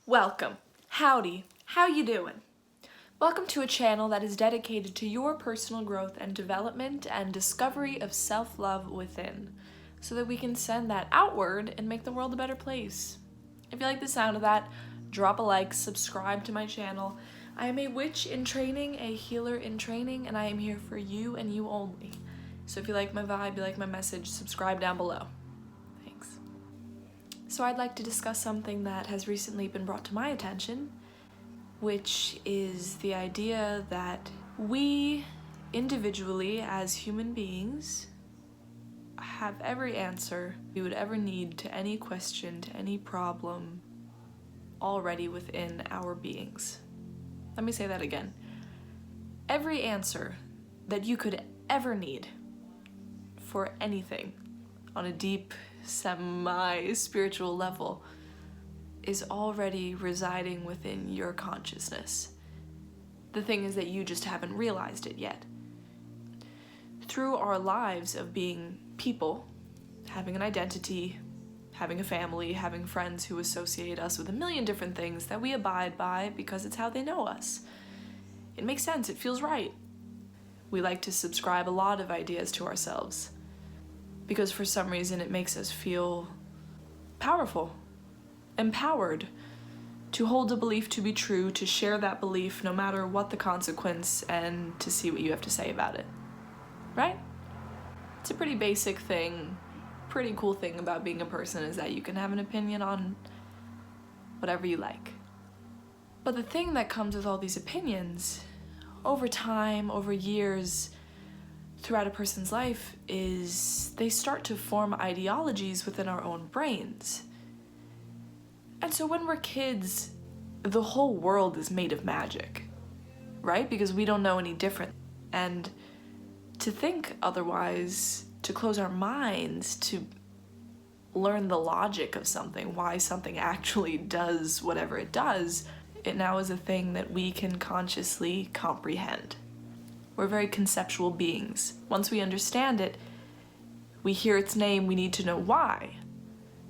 Welcome. Howdy. How you doing? Welcome to a channel that is dedicated to your personal growth and development and discovery of self-love within, so that we can send that outward and make the world a better place. If you like the sound of that, drop a like, subscribe to my channel. I am a witch in training, a healer in training, and I am here for you and you only. So if you like my vibe, you like my message, subscribe down below. Thanks. So I'd like to discuss something that has recently been brought to my attention, which is the idea that we individually as human beings have every answer we would ever need to any question, to any problem, already within our beings. Let me say that again. Every answer that you could ever need for anything on a deep, semi-spiritual level is already residing within your consciousness. The thing is that you just haven't realized it yet. Through our lives of being people, having an identity, having a family, having friends who associate us with a million different things that we abide by because it's how they know us. It makes sense, it feels right. We like to subscribe a lot of ideas to ourselves because for some reason it makes us feel powerful, empowered to hold a belief to be true, to share that belief no matter what the consequence, and to see what you have to say about it. Right? It's a pretty basic thing. Pretty cool thing about being a person is that you can have an opinion on whatever you like. But the thing that comes with all these opinions over time, over years, throughout a person's life is they start to form ideologies within our own brains. And so when we're kids, the whole world is made of magic, right? Because we don't know any different. And to think otherwise, to close our minds, to learn the logic of something, why something actually does whatever it does, it now is a thing that we can consciously comprehend. We're very conceptual beings. Once we understand it, we hear its name, we need to know why.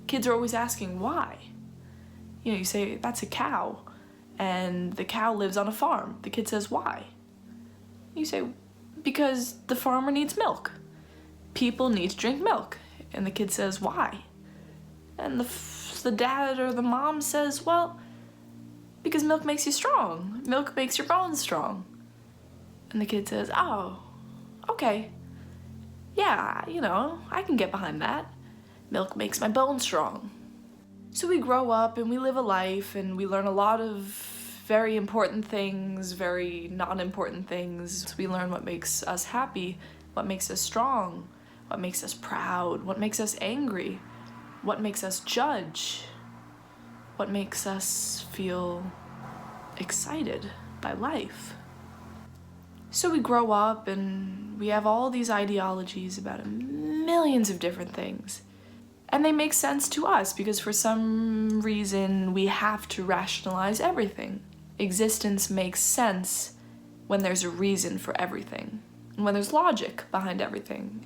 Kids are always asking why. You know, you say, that's a cow, and the cow lives on a farm. The kid says, why? You say, because the farmer needs milk. People need to drink milk. And the kid says, why? And the dad or the mom says, well, because milk makes you strong. Milk makes your bones strong. And the kid says, oh, okay. Yeah, you know, I can get behind that. Milk makes my bones strong. So we grow up and we live a life and we learn a lot of very important things, very non-important things. We learn what makes us happy, what makes us strong, what makes us proud, what makes us angry, what makes us judge, what makes us feel excited by life. So we grow up and we have all these ideologies about millions of different things. And they make sense to us because for some reason we have to rationalize everything. Existence makes sense when there's a reason for everything, and when there's logic behind everything.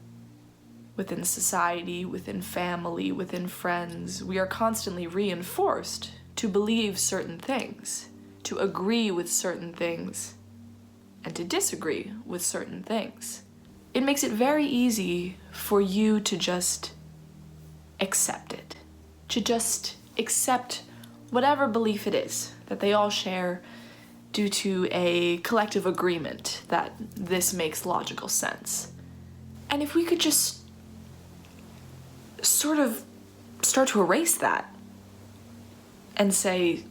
Within society, within family, within friends, we are constantly reinforced to believe certain things, to agree with certain things, and to disagree with certain things. It makes it very easy for you to just accept it, to just accept whatever belief it is that they all share due to a collective agreement that this makes logical sense. And if we could just sort of start to erase that and say,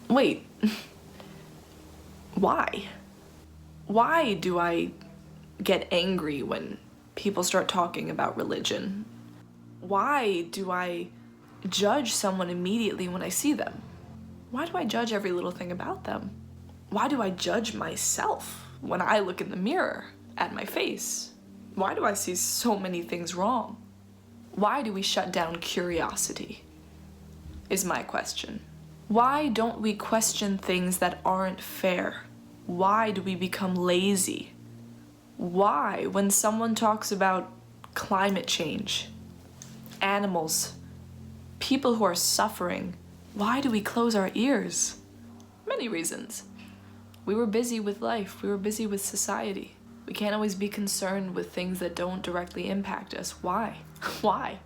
wait, why? Why do I get angry when people start talking about religion? Why do I judge someone immediately when I see them? Why do I judge every little thing about them? Why do I judge myself when I look in the mirror at my face? Why do I see so many things wrong? Why do we shut down curiosity? Is my question. Why don't we question things that aren't fair? Why do we become lazy? Why, when someone talks about climate change, animals, people who are suffering, Why do we close our ears? Many reasons. We were busy with life. We were busy with society. We can't always be concerned with things that don't directly impact us. Why? Why?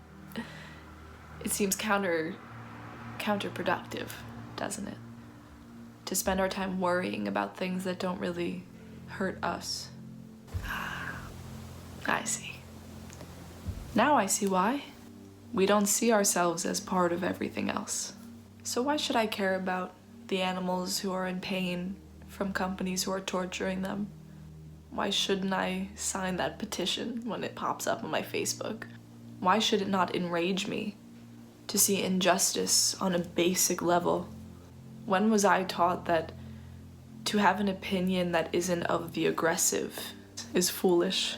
It seems counterproductive, doesn't it? To spend our time worrying about things that don't really hurt us. I see. Now I see why. We don't see ourselves as part of everything else. So why should I care about the animals who are in pain from companies who are torturing them? Why shouldn't I sign that petition when it pops up on my Facebook? Why should it not enrage me to see injustice on a basic level? When was I taught that to have an opinion that isn't of the aggressive is foolish?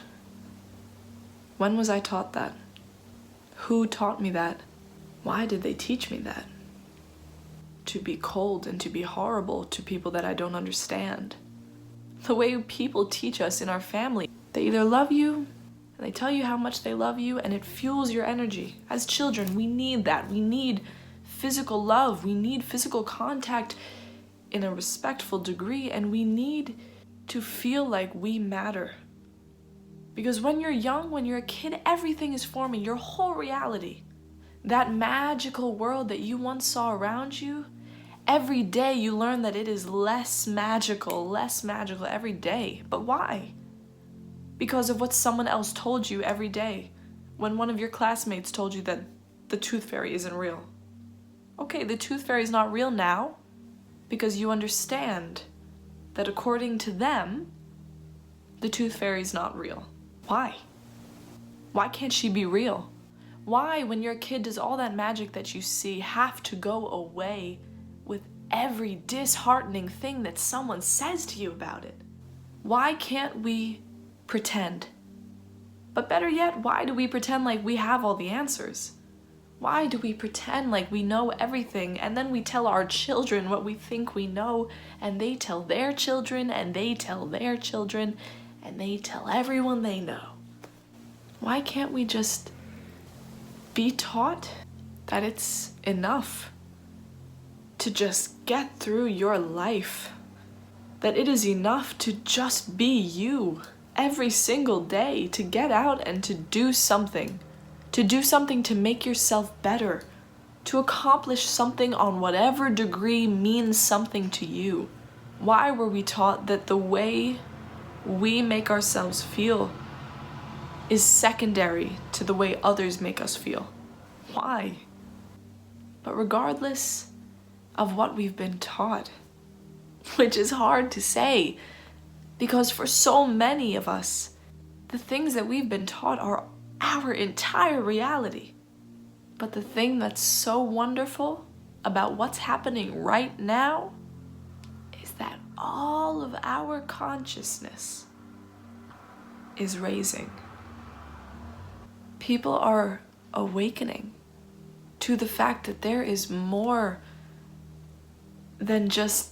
When was I taught that? Who taught me that? Why did they teach me that? To be cold and to be horrible to people that I don't understand. The way people teach us in our family, they either love you and they tell you how much they love you and it fuels your energy. As children, we need that. We need physical love. We need physical contact in a respectful degree, and we need to feel like we matter. Because when you're young, when you're a kid, everything is forming, your whole reality. That magical world that you once saw around you, every day you learn that it is less magical every day. But why? Because of what someone else told you every day. When one of your classmates told you that the tooth fairy isn't real. Okay, the tooth fairy is not real now because you understand that according to them, the tooth fairy is not real. Why? Why can't she be real? Why, when you're a kid, does all that magic that you see have to go away with every disheartening thing that someone says to you about it? Why can't we pretend? But better yet, why do we pretend like we have all the answers? Why do we pretend like we know everything and then we tell our children what we think we know, and they tell their children and they tell their children and they tell everyone they know? Why can't we just be taught that it's enough to just get through your life? That it is enough to just be you every single day, to get out and to do something to make yourself better, to accomplish something on whatever degree means something to you. Why were we taught that the way we make ourselves feel is secondary to the way others make us feel? Why? But regardless of what we've been taught, which is hard to say, because for so many of us, the things that we've been taught are our entire reality. But the thing that's so wonderful about what's happening right now is that all of our consciousness is raising. People are awakening to the fact that there is more than just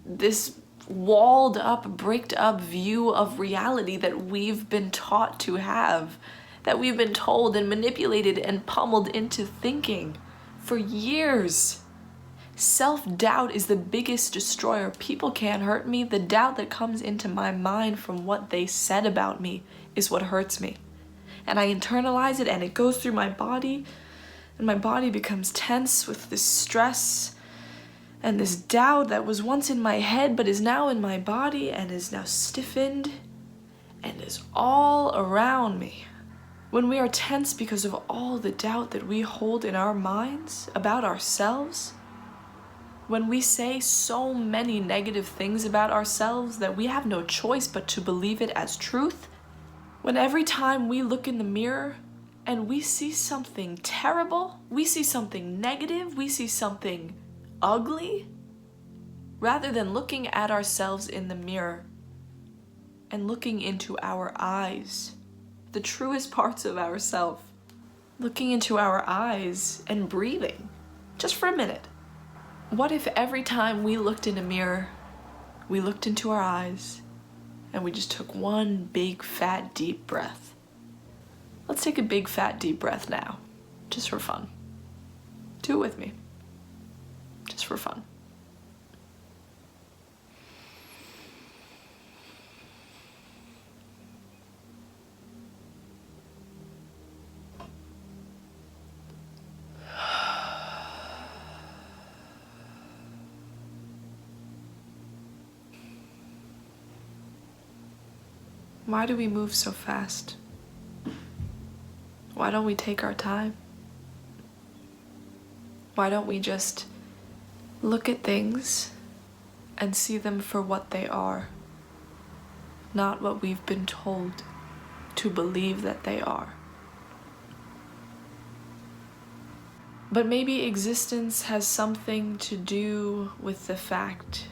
this walled up, bricked up view of reality that we've been taught to have, that we've been told and manipulated and pummeled into thinking for years. Self-doubt is the biggest destroyer. People can't hurt me. The doubt that comes into my mind from what they said about me is what hurts me. And I internalize it and it goes through my body, and my body becomes tense with this stress and this doubt that was once in my head but is now in my body and is now stiffened and is all around me. When we are tense because of all the doubt that we hold in our minds about ourselves, when we say so many negative things about ourselves that we have no choice but to believe it as truth, when every time we look in the mirror and we see something terrible, we see something negative, we see something ugly, rather than looking at ourselves in the mirror and looking into our eyes, the truest parts of ourselves, looking into our eyes and breathing just for a minute. What if every time we looked in a mirror, we looked into our eyes and we just took one big fat deep breath? Let's take a big fat deep breath now, just for fun. Do it with me. just for fun. Why do we move so fast? Why don't we take our time? Why don't we just look at things and see them for what they are, not what we've been told to believe that they are? But maybe existence has something to do with the fact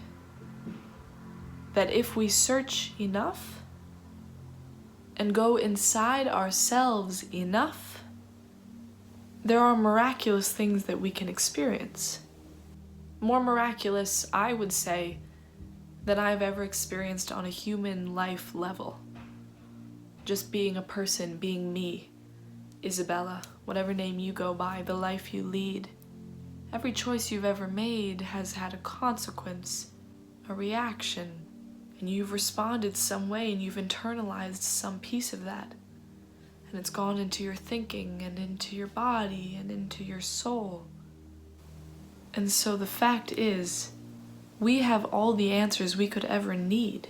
that if we search enough and go inside ourselves enough, there are miraculous things that we can experience. More miraculous, I would say, than I've ever experienced on a human life level. Just being a person, being me, Isabella, whatever name you go by, the life you lead. Every choice you've ever made has had a consequence, a reaction, and you've responded some way and you've internalized some piece of that. And it's gone into your thinking and into your body and into your soul. And so the fact is, we have all the answers we could ever need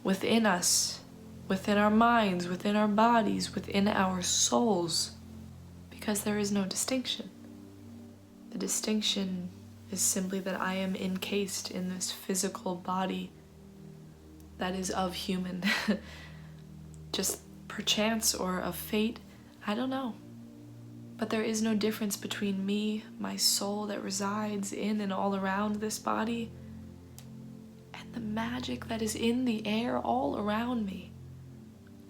within us, within our minds, within our bodies, within our souls, because there is no distinction. The distinction is simply that I am encased in this physical body that is of human, just perchance or of fate, I don't know. But there is no difference between me, my soul that resides in and all around this body, and the magic that is in the air all around me.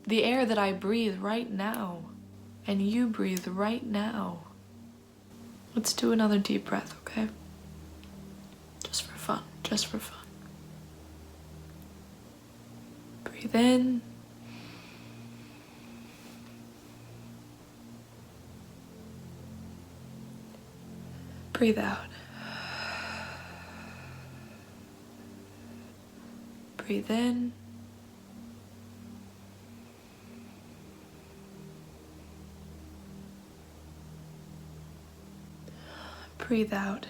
The air that I breathe right now, and you breathe right now. Let's do another deep breath, okay? Just for fun, just for fun. Breathe in. Breathe out. Breathe in. Breathe out.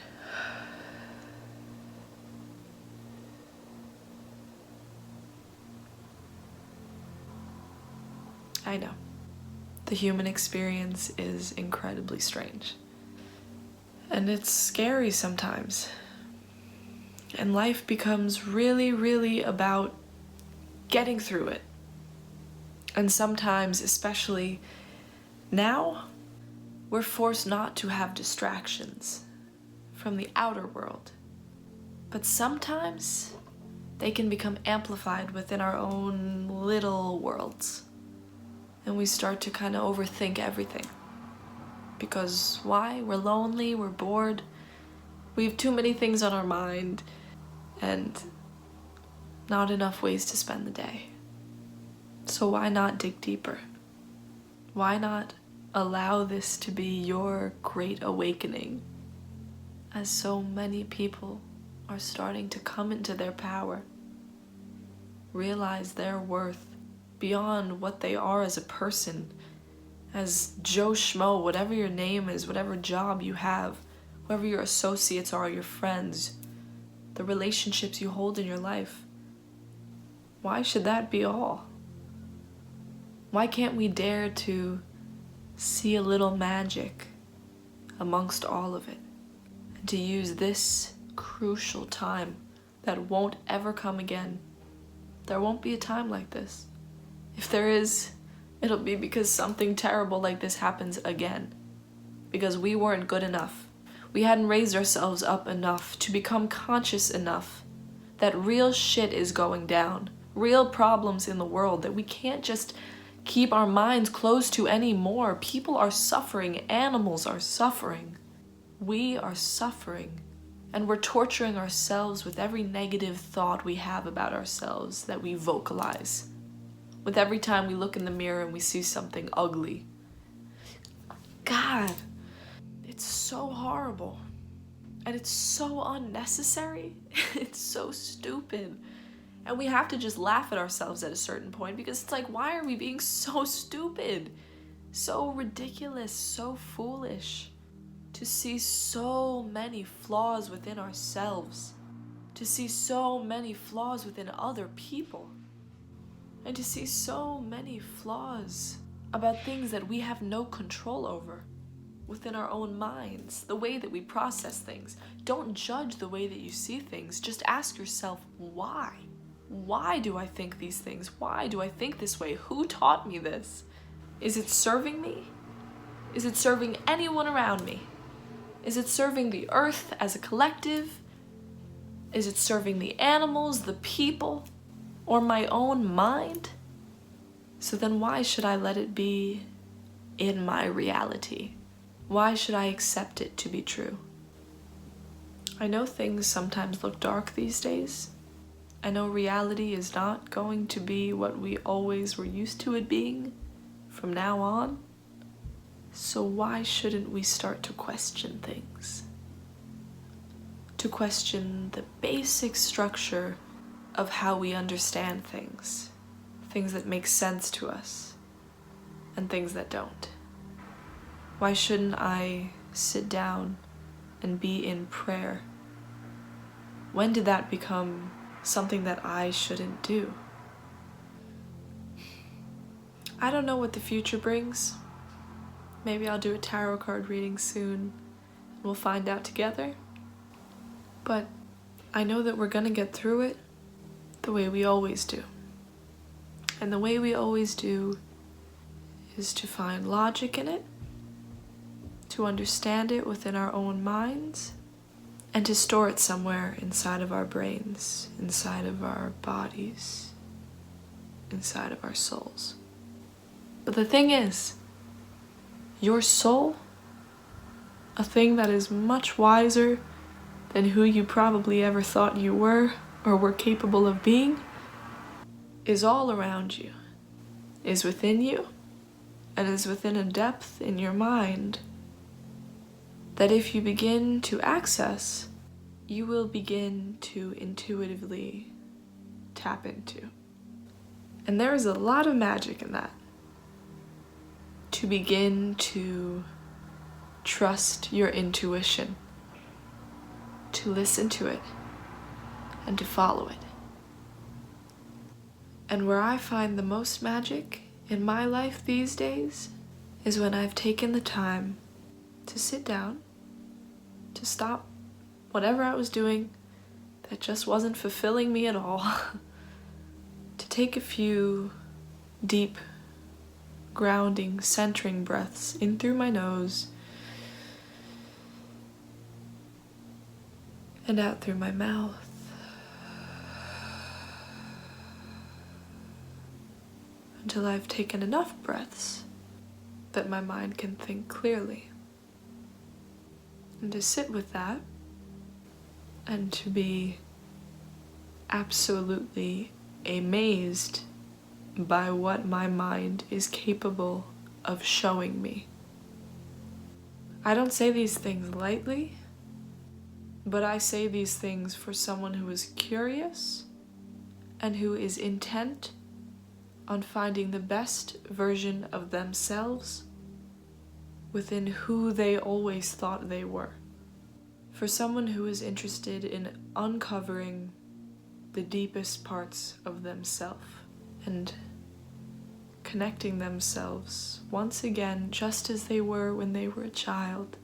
I know. The human experience is incredibly strange. And it's scary sometimes. And life becomes really, really about getting through it. And sometimes, especially now, we're forced not to have distractions from the outer world. But sometimes they can become amplified within our own little worlds. And we start to kind of overthink everything. Because why? We're lonely, we're bored, we have too many things on our mind, and not enough ways to spend the day. So why not dig deeper? Why not allow this to be your great awakening, as so many people are starting to come into their power, realize their worth beyond what they are as a person, as Joe Schmo, whatever your name is, whatever job you have, whoever your associates are, your friends, the relationships you hold in your life. Why should that be all? Why can't we dare to see a little magic amongst all of it, and to use this crucial time that won't ever come again? There won't be a time like this. If there is, it'll be because something terrible like this happens again. Because we weren't good enough. We hadn't raised ourselves up enough to become conscious enough that real shit is going down. Real problems in the world that we can't just keep our minds closed to anymore. People are suffering. Animals are suffering. We are suffering. And we're torturing ourselves with every negative thought we have about ourselves that we vocalize. With every time we look in the mirror and we see something ugly. God, it's so horrible. And it's so unnecessary. It's so stupid. And we have to just laugh at ourselves at a certain point because it's like, why are we being so stupid? So ridiculous, so foolish. To see so many flaws within ourselves. To see so many flaws within other people. And to see so many flaws about things that we have no control over. Within our own minds, the way that we process things. Don't judge the way that you see things. Just ask yourself, why? Why do I think these things? Why do I think this way? Who taught me this? Is it serving me? Is it serving anyone around me? Is it serving the earth as a collective? Is it serving the animals, the people, or my own mind? So then why should I let it be in my reality? Why should I accept it to be true? I know things sometimes look dark these days. I know reality is not going to be what we always were used to it being from now on. So why shouldn't we start to question things? To question the basic structure of how we understand things. Things that make sense to us and things that don't. Why shouldn't I sit down and be in prayer? When did that become something that I shouldn't do? I don't know what the future brings. Maybe I'll do a tarot card reading soon. We'll find out together. But I know that we're gonna get through it the way we always do. And the way we always do is to find logic in it, to understand it within our own minds, and to store it somewhere inside of our brains, inside of our bodies, inside of our souls. But the thing is, your soul, a thing that is much wiser than who you probably ever thought you were or were capable of being, is all around you, is within you, and is within a depth in your mind that if you begin to access, you will begin to intuitively tap into. And there is a lot of magic in that. To begin to trust your intuition, to listen to it, and to follow it. And where I find the most magic in my life these days is when I've taken the time to sit down, to stop whatever I was doing that just wasn't fulfilling me at all, to take a few deep, grounding, centering breaths in through my nose and out through my mouth. Until I've taken enough breaths that my mind can think clearly. And to sit with that and to be absolutely amazed by what my mind is capable of showing me. I don't say these things lightly, but I say these things for someone who is curious and who is intent on finding the best version of themselves within who they always thought they were. For someone who is interested in uncovering the deepest parts of themselves and connecting themselves once again just as they were when they were a child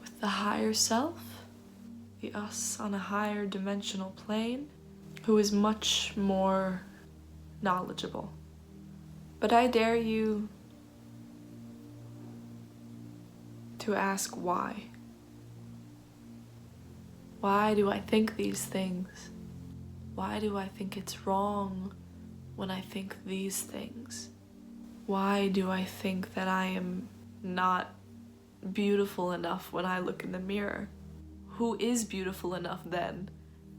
with the higher self, the us on a higher dimensional plane, who is much more knowledgeable. But I dare you to ask why. Why do I think these things? Why do I think it's wrong when I think these things? Why do I think that I am not beautiful enough when I look in the mirror? Who is beautiful enough then?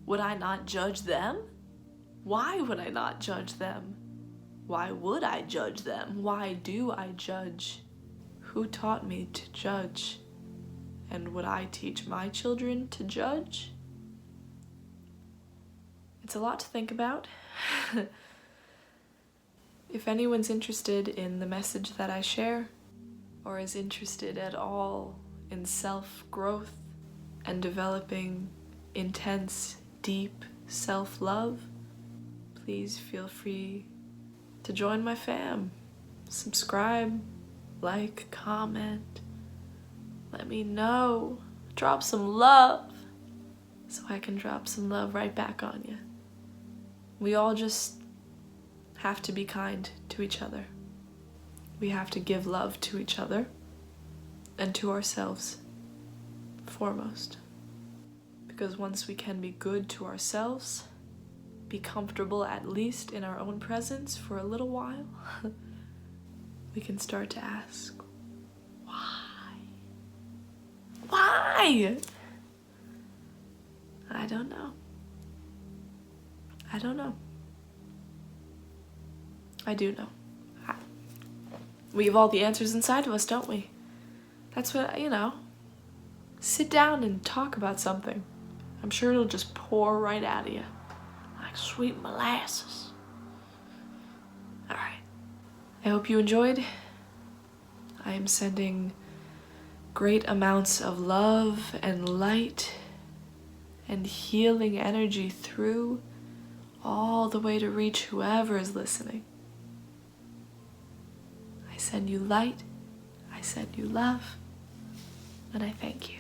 Would I not judge them? Why would I not judge them? Why would I judge them? Why do I judge? Who taught me to judge and would I teach my children to judge? It's a lot to think about. If anyone's interested in the message that I share, or is interested at all in self-growth and developing intense, deep self-love, please feel free to join my fam. Subscribe, like, comment, let me know, drop some love so I can drop some love right back on you. We all just have to be kind to each other. We have to give love to each other and to ourselves foremost. Because once we can be good to ourselves, be comfortable at least in our own presence for a little while, we can start to ask, why? Why? I don't know. I don't know. I do know. We have all the answers inside of us, don't we? That's what, sit down and talk about something. I'm sure it'll just pour right out of you, like sweet molasses. All right. I hope you enjoyed. I am sending great amounts of love and light and healing energy through all the way to reach whoever is listening. I send you light, I send you love, and I thank you.